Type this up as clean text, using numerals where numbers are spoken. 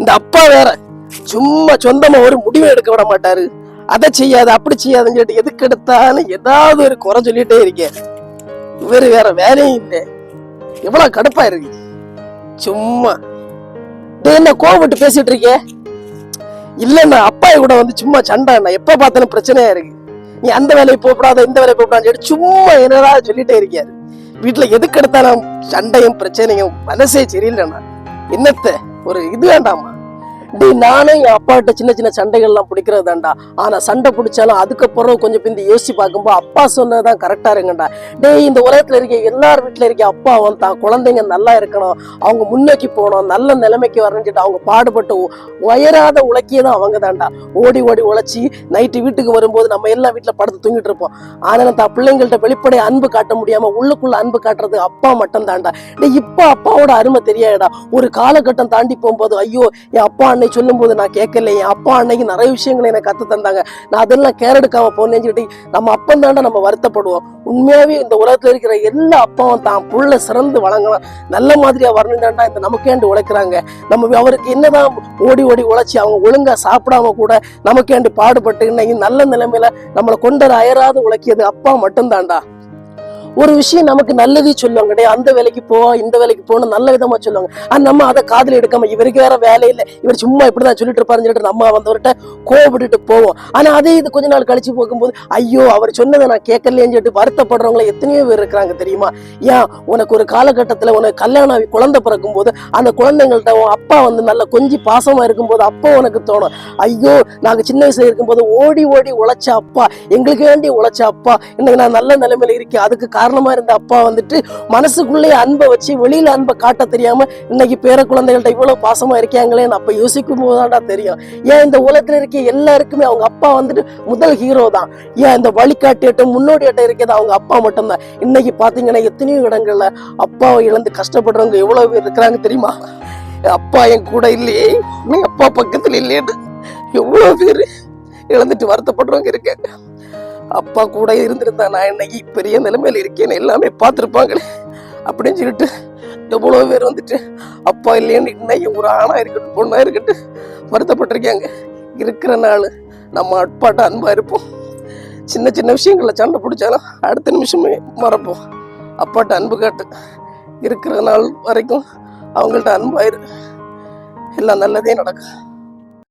இந்த அப்பா வேற சும்மா சொந்தமா ஒரு முடிவை எடுக்க விட மாட்டாரு. அதை செய்யாது அப்படி செய்யாதுன்னு சொல்லிட்டு எதுக்கு எடுத்தாலும் ஏதாவது ஒரு குறை சொல்லிட்டே இருக்கேன். இவரு வேற வேலையும் இல்லை. எவ்வளவு கடுப்பா இருக்கு. சும்மா என்ன கோவப்பட்டு பேசிட்டு இருக்கே? இல்லன்னா அப்பா கூட வந்து சும்மா சண்டை. எப்ப பார்த்தாலும் பிரச்சனையா இருக்கு. நீ அந்த வேலையை போகக்கூடாது இந்த வேலையை போகக்கூடாது சும்மா என்னடா சொல்லிட்டே இருக்காரு. வீட்டுல எதுக்கு எடுத்தாலும் சண்டையும் பிரச்சனையும். மனசே சரியில்லைண்ணா. என்னத்த ஒரு இது வேண்டாமா? நானும் என் அப்பாட்ட சின்ன சின்ன சண்டைகள்லாம் பிடிக்கிறது தான்டா. ஆனா சண்டை பிடிச்சாலும் அதுக்கப்புறம் கொஞ்சம் பிந்தி யோசிச்சு பார்க்கும்போது அப்பா சொன்னதுதான் கரெக்டா இருங்கண்டா. இந்த உலகத்துல இருக்க எல்லார் வீட்டுல இருக்க அப்பா தான் குழந்தைங்க நல்லா இருக்கணும், அவங்க முன்னோக்கி போகணும், நல்ல நிலைமைக்கு வரணும்னு அவங்க பாடுபட்டு உயராத உழைக்கியதான் அவங்க தான்டா. ஓடி ஓடி உழைச்சி நைட்டு வீட்டுக்கு வரும்போது நம்ம எல்லாம் வீட்டுல படுத்து தூங்கிட்டு இருப்போம். ஆனா தான் பிள்ளைங்கள்ட்ட வெளிப்படை அன்பு காட்ட முடியாம உள்ளுக்குள்ள அன்பு காட்டுறது அப்பா மட்டும் தான்டா. இப்ப அப்பாவோட அருமை தெரியாதா? ஒரு காலகட்டம் தாண்டி போகும்போது ஐயோ என் அப்பா சொல்லும் போது நான் கேட்கல. என் அப்பா அன்னைக்கு நிறைய விஷயங்களை எனக்கு கத்து தந்தாங்க, நான் அதெல்லாம் கேர் எடுக்காம போனேன்னு சொல்லிட்டு நம்ம அப்பன் தாண்டா நம்ம வருத்தப்படுவோம். உண்மையாவே இந்த உலகத்துல இருக்கிற எல்லா அப்பாவும் தான் புள்ள சிறந்து வழங்கலாம், நல்ல மாதிரியா வரணும் தாண்டா இந்த நமக்கேண்டு உழைக்கிறாங்க. நம்ம அவருக்கு என்னதான் ஓடி ஓடி உழைச்சி அவங்க ஒழுங்கா சாப்பிடாம கூட நமக்கேண்டு பாடுபட்டு இன்னைக்கு நல்ல நிலைமையில நம்மளை கொண்டு அயராது உழைக்கியது அப்பா மட்டும் தாண்டா. ஒரு விஷயம் நமக்கு நல்லதே சொல்லுவாங்க, அந்த வேலைக்கு போ இந்த வேலைக்கு போகணும் நல்ல விதமா சொல்லுவாங்க. ஆனா நம்ம அதை காதுல எடுக்காம இவருக்கு வேற வேலை இல்லை, இவர் சும்மா இப்படிதான் சொல்லிட்டு இருப்பாருன்னு சொல்லிட்டு நம்ம வந்தவர்கிட்ட கோவப்பட்டுட்டு போவோம். ஆனா அதே இது கொஞ்ச நாள் கழிச்சு போகும்போது ஐயோ அவர் சொன்னதை நான் கேட்கலையேன்னு சொல்லிட்டு வருத்தப்படுறவங்களை எத்தனையோ பேர் இருக்கிறாங்க தெரியுமா? ஏன் உனக்கு ஒரு காலகட்டத்துல உனக்கு கல்யாணம் ஆகி குழந்தை பிறக்கும் போது அந்த குழந்தைங்கள்ட்ட அப்பா வந்து நல்ல கொஞ்சம் பாசமா இருக்கும்போது அப்போ உனக்கு தோணும் ஐயோ நாங்க சின்ன வயசுல இருக்கும்போது ஓடி ஓடி உழைச்ச அப்பா, எங்களுக்கு வேண்டி உழைச்ச அப்பா இன்னைக்கு நான் நல்ல நிலைமையில இருக்கேன், அதுக்கு காரணமா இருந்த அப்பா வந்துட்டு மனசுக்குள்ளே அன்பை வச்சு வெளியில அன்பை காட்ட தெரியாம இன்னைக்கு பேர குழந்தைகள்ட்ட இவ்வளவு பாசமா இருக்காங்களேன்னு அப்ப யோசிக்கும் போதுதான்டா தெரியும். ஏன் இந்த உலகத்துல இருக்க எல்லாருக்குமே அவங்க அப்பா வந்துட்டு முதல் ஹீரோ தான். ஏன் இந்த வழிகாட்டியட்டும் முன்னோடியாட்டம் இருக்கிறது அவங்க அப்பா மட்டும்தான். இன்னைக்கு பாத்தீங்கன்னா எத்தனையோ இடங்கள்ல அப்பாவை இழந்து கஷ்டப்படுறவங்க எவ்வளவு பேர் இருக்கிறாங்க தெரியுமா? அப்பா என் கூட இல்லையே, அப்பா பக்கத்துல இல்லையேன்னு எவ்வளவு பேர் இழந்துட்டு வருத்தப்படுறவங்க இருக்கேன். அப்பா கூட இருந்திருந்தா நான் இன்னைக்கு பெரிய நிலைமையில இருக்கேன்னு எல்லாமே பார்த்துருப்பாங்களே அப்படின்னு சொல்லிட்டு எவ்வளவு பேர் வந்துட்டு அப்பா இல்லையேன்னு இன்னைக்கு ஒரு ஆணா இருக்கட்டும் பொண்ணா இருக்கட்டும் வருத்தப்பட்டிருக்காங்க. இருக்கிற நாள் நம்ம அப்பாட்ட அன்பா இருப்போம். சின்ன சின்ன விஷயங்கள்ல சண்டை பிடிச்சாலும் அடுத்த நிமிஷமே மறப்போம். அப்பாட்ட அன்பு காட்டு. இருக்கிற நாள் வரைக்கும் அவங்கள்ட்ட அன்பாயிரு, எல்லாம் நல்லதே நடக்கும்.